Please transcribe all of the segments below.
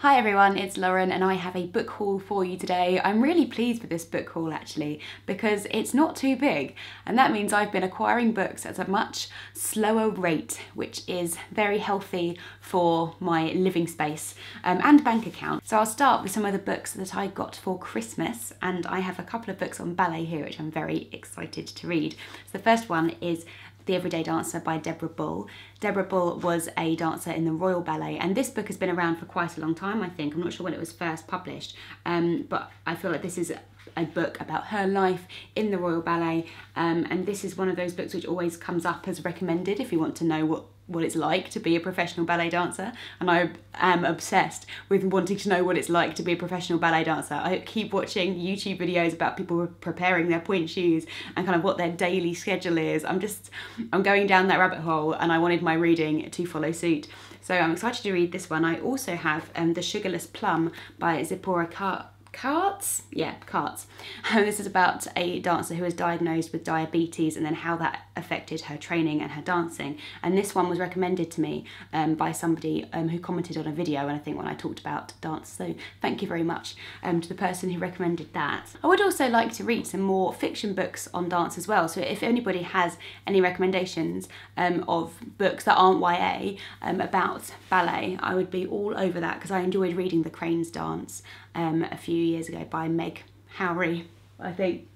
Hi everyone, it's Lauren and I have a book haul for you today. I'm really pleased with this book haul actually because it's not too big, and that means I've been acquiring books at a much slower rate, which is very healthy for my living space and bank account. So I'll start with some of the books that I got for Christmas, and I have a couple of books on ballet here which I'm very excited to read. So the first one is The Everyday Dancer by Deborah Bull. Deborah Bull was a dancer in the Royal Ballet, and this book has been around for quite a long time, I think. I'm not sure when it was first published, but I feel like this is a book about her life in the Royal Ballet, and this is one of those books which always comes up as recommended if you want to know what it's like to be a professional ballet dancer, and I am obsessed with wanting to know what it's like to be a professional ballet dancer. I keep watching YouTube videos about people preparing their point shoes and kind of what their daily schedule is. I'm going down that rabbit hole, and I wanted my reading to follow suit. So I'm excited to read this one. I also have The Sugarless Plum by Zipporah Karts? Yeah, Karts. This is about a dancer who was diagnosed with diabetes and then how that affected her training and her dancing. And this one was recommended to me by somebody who commented on a video, and I think when I talked about dance. So thank you very much to the person who recommended that. I would also like to read some more fiction books on dance as well. So if anybody has any recommendations of books that aren't YA about ballet, I would be all over that, because I enjoyed reading The Crane's Dance a few years ago by Meg Howry, I think.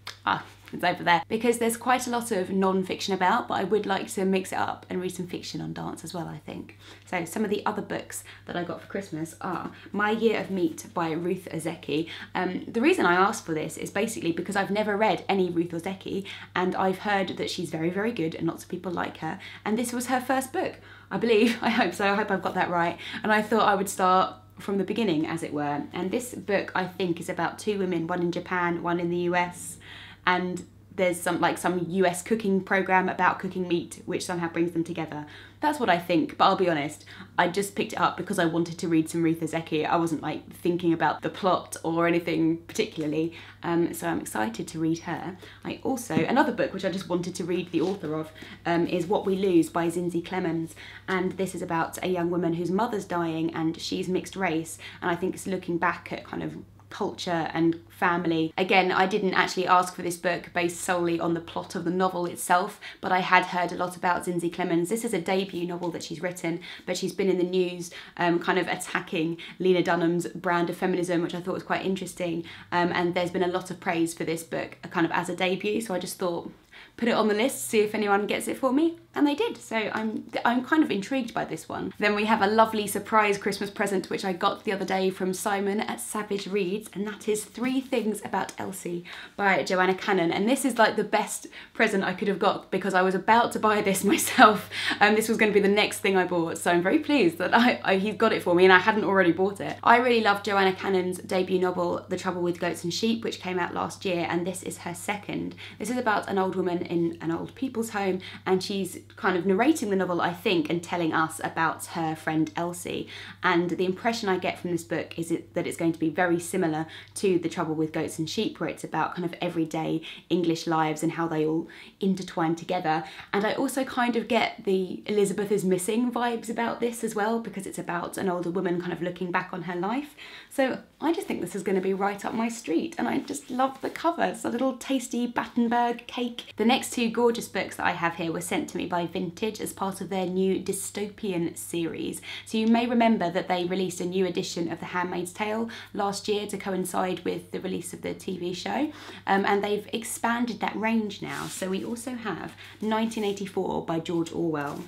It's over there. Because there's quite a lot of non-fiction about, but I would like to mix it up and read some fiction on dance as well, I think. So some of the other books that I got for Christmas are My Year of Meat by Ruth Ozeki. The reason I asked for this is basically because I've never read any Ruth Ozeki, and I've heard that she's very, very good and lots of people like her. And this was her first book, I believe. I hope so. I hope I've got that right. And I thought I would start from the beginning, as it were. And this book, I think, is about two women, one in Japan, one in the US, and there's some US cooking program about cooking meat which somehow brings them together. That's what I think, but I'll be honest, I just picked it up because I wanted to read some Ruth Ozeki. I wasn't like thinking about the plot or anything particularly, so I'm excited to read her. Another book which I just wanted to read the author of is What We Lose by Zinzi Clemens, and this is about a young woman whose mother's dying and she's mixed race, and I think it's looking back at kind of culture and family. Again, I didn't actually ask for this book based solely on the plot of the novel itself, but I had heard a lot about Zinzi Clemens. This is a debut novel that she's written, but she's been in the news kind of attacking Lena Dunham's brand of feminism, which I thought was quite interesting, and there's been a lot of praise for this book kind of as a debut, so I just thought put it on the list, see if anyone gets it for me, and they did. So I'm kind of intrigued by this one. Then we have a lovely surprise Christmas present which I got the other day from Simon at Savage Reads, and that is 3 Things About Elsie by Joanna Cannon. And this is like the best present I could have got because I was about to buy this myself, and this was going to be the next thing I bought. So I'm very pleased that he's got it for me and I hadn't already bought it. I really love Joanna Cannon's debut novel, The Trouble with Goats and Sheep, which came out last year, and this is her second. This is about an old woman in an old people's home, and she's kind of narrating the novel, I think, and telling us about her friend Elsie. And the impression I get from this book is that it's going to be very similar to The Trouble with Goats and Sheep, where it's about kind of everyday English lives and how they all intertwine together. And I also kind of get the Elizabeth is Missing vibes about this as well, because it's about an older woman kind of looking back on her life. So I just think this is going to be right up my street, and I just love the cover. It's a little tasty Battenberg cake. The next 2 gorgeous books that I have here were sent to me by Vintage as part of their new dystopian series. So you may remember that they released a new edition of The Handmaid's Tale last year to coincide with the release of the TV show, and they've expanded that range now. So we also have 1984 by George Orwell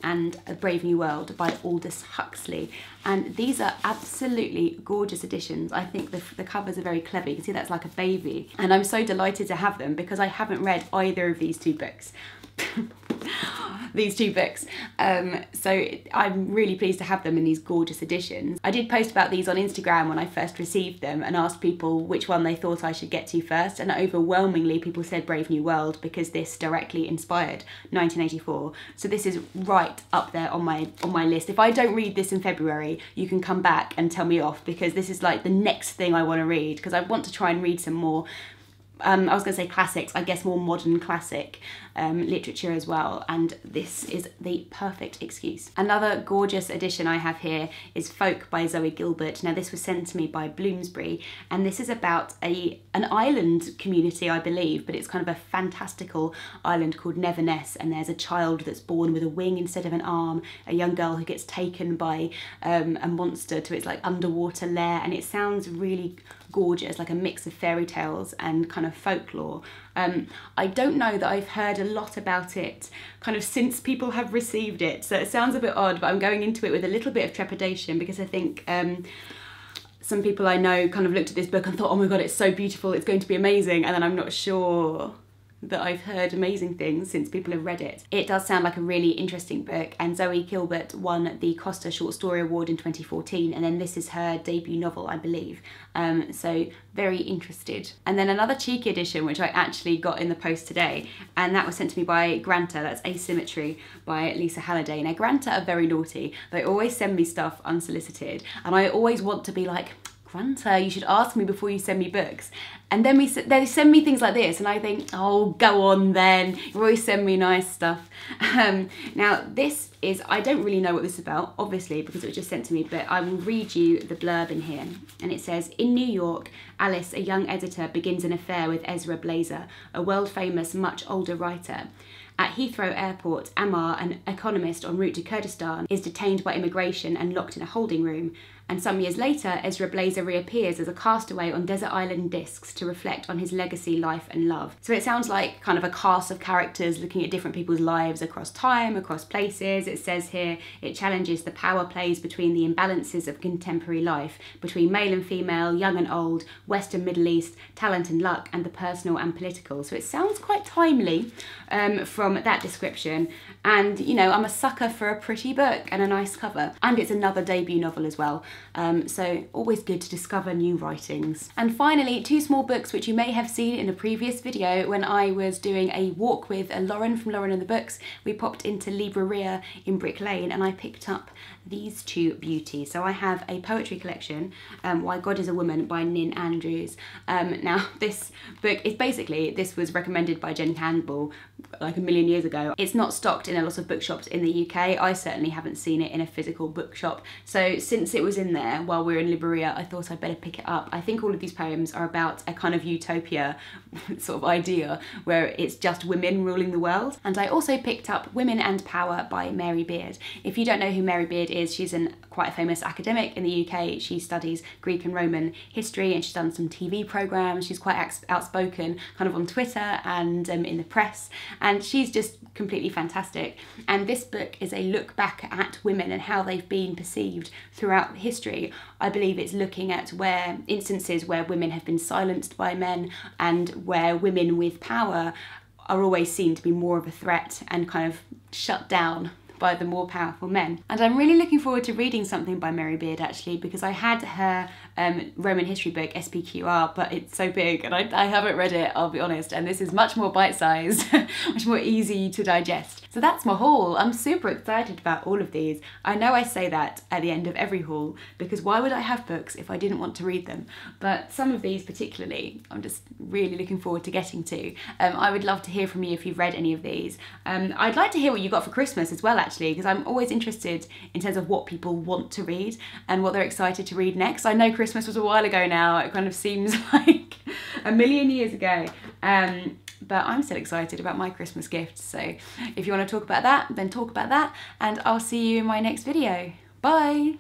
and A Brave New World by Aldous Huxley, and these are absolutely gorgeous editions. I think the covers are very clever. You can see that's like a baby, and I'm so delighted to have them because I haven't read either of these 2 books. So I'm really pleased to have them in these gorgeous editions. I did post about these on Instagram when I first received them and asked people which one they thought I should get to first, and overwhelmingly people said Brave New World because this directly inspired 1984. So this is right up there on my list. If I don't read this in February, you can come back and tell me off, because this is like the next thing I want to read, because I want to try and read some more I was going to say classics, I guess more modern classic literature as well, and this is the perfect excuse. Another gorgeous edition I have here is Folk by Zooey Gilbert. Now this was sent to me by Bloomsbury, and this is about an island community, I believe, but it's kind of a fantastical island called Neverness, and there's a child that's born with a wing instead of an arm, a young girl who gets taken by a monster to its like underwater lair, and it sounds really gorgeous, like a mix of fairy tales and kind of folklore. I don't know that I've heard a lot about it kind of since people have received it, so it sounds a bit odd, but I'm going into it with a little bit of trepidation because I think some people I know kind of looked at this book and thought, oh my god, it's so beautiful, it's going to be amazing, and then I'm not sure that I've heard amazing things since people have read it. It does sound like a really interesting book, and Zooey Gilbert won the Costa Short Story Award in 2014, and then this is her debut novel, I believe. So very interested. And then another cheeky edition, which I actually got in the post today, and that was sent to me by Granta. That's Asymmetry by Lisa Halliday. Now Granta are very naughty. They always send me stuff unsolicited, and I always want to be like, Granta, you should ask me before you send me books. And then they send me things like this, and I think, oh, go on then. You always send me nice stuff. Now this is, I don't really know what this is about, obviously, because it was just sent to me, but I will read you the blurb in here. And it says, in New York, Alice, a young editor, begins an affair with Ezra Blazer, a world-famous, much older writer. At Heathrow Airport, Ammar, an economist en route to Kurdistan, is detained by immigration and locked in a holding room. And some years later, Ezra Blazer reappears as a castaway on desert island discs to reflect on his legacy, life and love. So it sounds like kind of a cast of characters looking at different people's lives across time, across places. It says here, it challenges the power plays between the imbalances of contemporary life, between male and female, young and old, West and Middle East, talent and luck, and the personal and political. So it sounds quite timely from that description. And, you know, I'm a sucker for a pretty book and a nice cover. And it's another debut novel as well. So always good to discover new writings. And finally, two small books which you may have seen in a previous video when I was doing a walk with Lauren from Lauren and the Books. We popped into Libreria in Brick Lane and I picked up these two beauties. So I have a poetry collection, Why God is a Woman by Nin Andrews. Now this book is basically, this was recommended by Jen Campbell like a million years ago. It's not stocked in a lot of bookshops in the UK. I certainly haven't seen it in a physical bookshop. So since it was in there while we were in Libreria, I thought I'd better pick it up. I think all of these poems are about a kind of utopia sort of idea where it's just women ruling the world. And I also picked up Women and Power by Mary Beard. If you don't know who Mary Beard is, she's quite a famous academic in the UK. She studies Greek and Roman history and she's done some TV programmes. She's quite outspoken kind of on Twitter and in the press, and she's just completely fantastic. And this book is a look back at women and how they've been perceived throughout history. I believe it's looking at instances where women have been silenced by men and where women with power are always seen to be more of a threat and kind of shut down by the more powerful men. And I'm really looking forward to reading something by Mary Beard actually, because I had her Roman history book, SPQR, but it's so big and I haven't read it, I'll be honest, and this is much more bite-sized, much more easy to digest. So that's my haul. I'm super excited about all of these. I know I say that at the end of every haul, because why would I have books if I didn't want to read them? But some of these particularly, I'm just really looking forward to getting to. I would love to hear from you if you've read any of these. I'd like to hear what you got for Christmas as well actually, because I'm always interested in terms of what people want to read and what they're excited to read next. I know Christmas was a while ago now, it kind of seems like a million years ago. But I'm still excited about my Christmas gifts. So if you want to talk about that, then talk about that, and I'll see you in my next video. Bye!